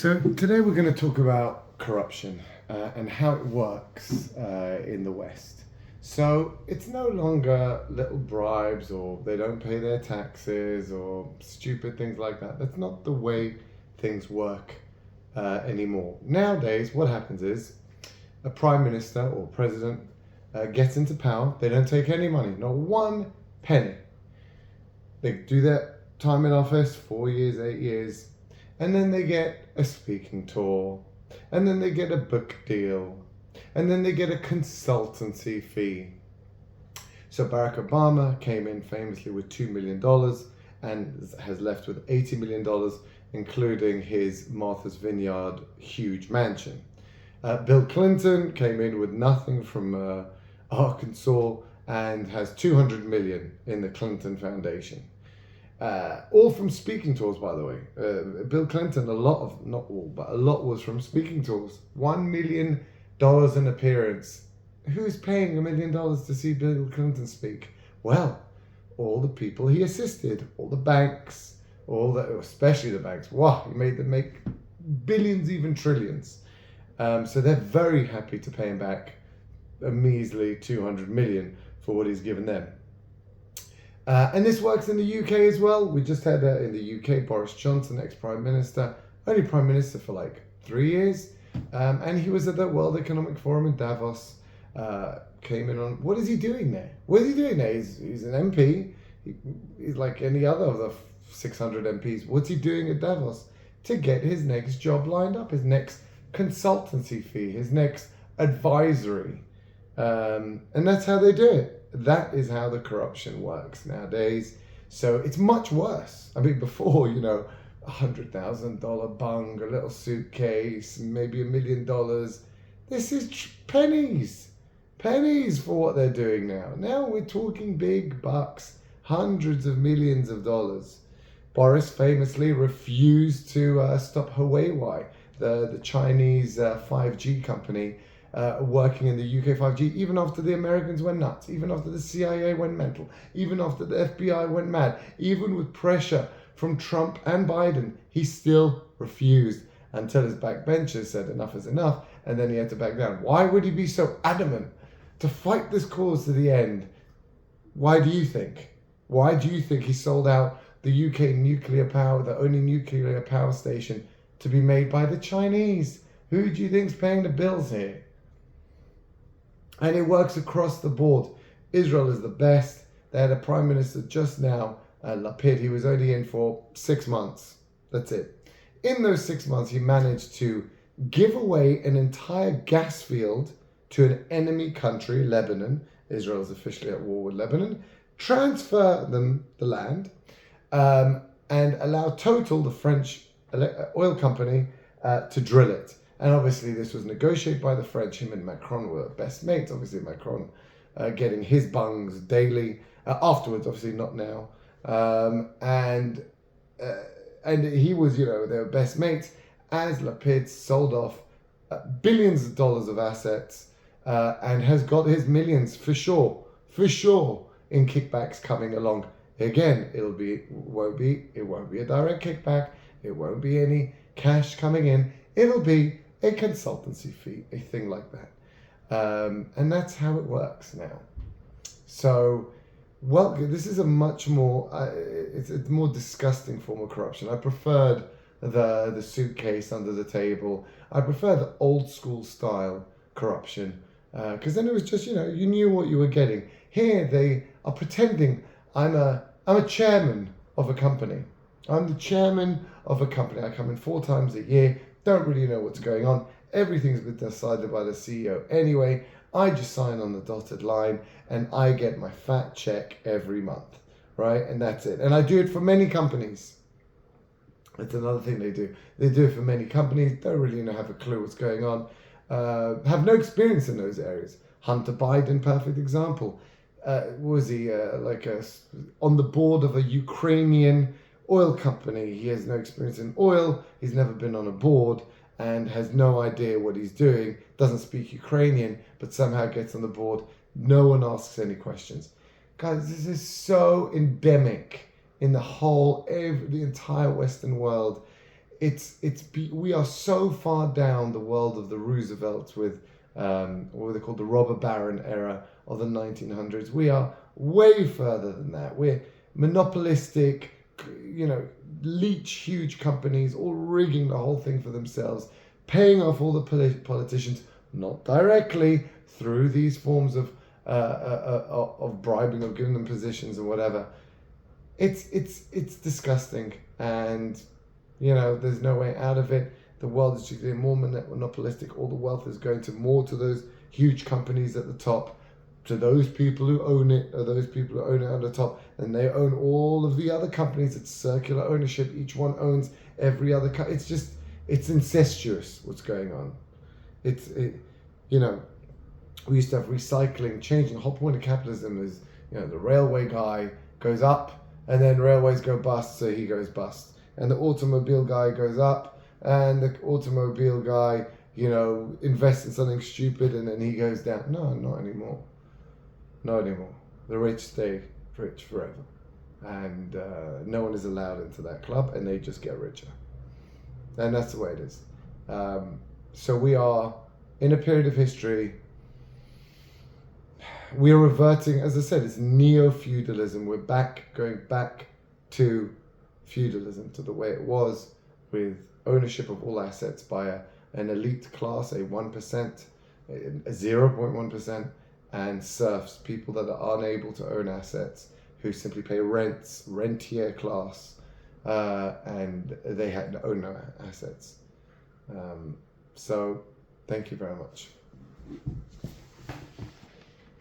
So today we're going to talk about corruption and how it works in the West. So it's no longer little bribes or they don't pay their taxes or stupid things like that. That's not the way things work anymore. Nowadays, what happens is a prime minister or president gets into power. They don't take any money, not one penny. They do their time in office, 4 years, 8 years, and then they get a speaking tour, and then they get a book deal, and then they get a consultancy fee. So Barack Obama came in famously with $2 million and has left with $80 million, including his Martha's Vineyard huge mansion. Bill Clinton came in with nothing from Arkansas and has 200 million in the Clinton Foundation. All from speaking tours, by the way. Bill Clinton, not all, but a lot was from speaking tours. $1 million an appearance. Who's paying $1 million to see Bill Clinton speak? Well, all the people he assisted, all the banks, especially the banks. Wow, he made them make billions, even trillions. So they're very happy to pay him back a measly 200 million for what he's given them. And this works in the UK as well. We just had in the UK Boris Johnson, ex-Prime Minister, only Prime Minister for like 3 years. And he was at the World Economic Forum in Davos. Came in on, what is he doing there? What is he doing there? He's an MP. He's like any other of the 600 MPs. What's he doing at Davos? To get his next job lined up, his next consultancy fee, his next advisory. And that's how they do it. That is how the corruption works nowadays. So it's much worse. I mean, before, $100,000 bung, a little suitcase, maybe $1 million. This is pennies for what they're doing now. Now we're talking big bucks, hundreds of millions of dollars. Boris famously refused to stop Huawei, the Chinese 5G company, working in the UK 5G, even after the Americans went nuts, even after the CIA went mental, even after the FBI went mad, even with pressure from Trump and Biden, he still refused until his backbenchers said enough is enough, and then he had to back down. Why would he be so adamant to fight this cause to the end? Why do you think? Why do you think he sold out the UK nuclear power, the only nuclear power station to be made by the Chinese? Who do you think's paying the bills here? And it works across the board. Israel is the best. They had a prime minister just now, Lapid. He was only in for 6 months. That's it. In those 6 months, he managed to give away an entire gas field to an enemy country, Lebanon. Israel is officially at war with Lebanon. Transfer them the land and allow Total, the French oil company, to drill it. And obviously this was negotiated by the French. Him and Macron were best mates. Obviously Macron getting his bungs daily. Afterwards, obviously not now. And he was, they were best mates as Lapid sold off billions of dollars of assets and has got his millions for sure in kickbacks coming along. Again, it won't be a direct kickback. It won't be any cash coming in. It'll be a consultancy fee, a thing like that. And that's how it works now. So, this is a much more, it's a more disgusting form of corruption. I preferred the suitcase under the table. I prefer the old school style corruption. Because then it was just, you knew what you were getting. Here they are pretending I'm a chairman of a company. I'm the chairman of a company. I come in 4 times a year. Don't really know what's going on. Everything's been decided by the CEO anyway. I just sign on the dotted line and I get my fat check every month, right? And that's it. And I do it for many companies. That's another thing they do. They do it for many companies. Don't really have a clue what's going on. Have no experience in those areas. Hunter Biden, perfect example. Was he on the board of a Ukrainian oil company? He has no experience in oil. He's never been on a board and has no idea what he's doing. Doesn't speak Ukrainian, but somehow gets on the board. No one asks any questions. Guys, this is so endemic in the entire Western world. we are so far down the world of the Roosevelts with what they call the robber baron era of the 1900s. We are way further than that. We're monopolistic, leech huge companies, all rigging the whole thing for themselves, paying off all the politicians, not directly, through these forms of bribing or giving them positions and whatever. It's disgusting, and there's no way out of it. The world is just getting more monopolistic. All the wealth is going to those huge companies at the top, to those people who own it, or those people who own it on the top, and they own all of the other companies. It's circular ownership. Each one owns every other it's incestuous what's going on. We used to have recycling, changing. The whole point of capitalism is, the railway guy goes up, and then railways go bust, so he goes bust. And the automobile guy goes up, and the automobile guy, invests in something stupid, and then he goes down. No, not anymore. Not anymore. The rich stay rich forever. And no one is allowed into that club, and they just get richer. And that's the way it is. So we are in a period of history. We are reverting, as I said, it's neo-feudalism. We're going back to feudalism, to the way it was, with ownership of all assets by an elite class, a 1%, a 0.1%, and serfs, people that are unable to own assets, who simply pay rents, rentier class, and they own no assets. So, thank you very much.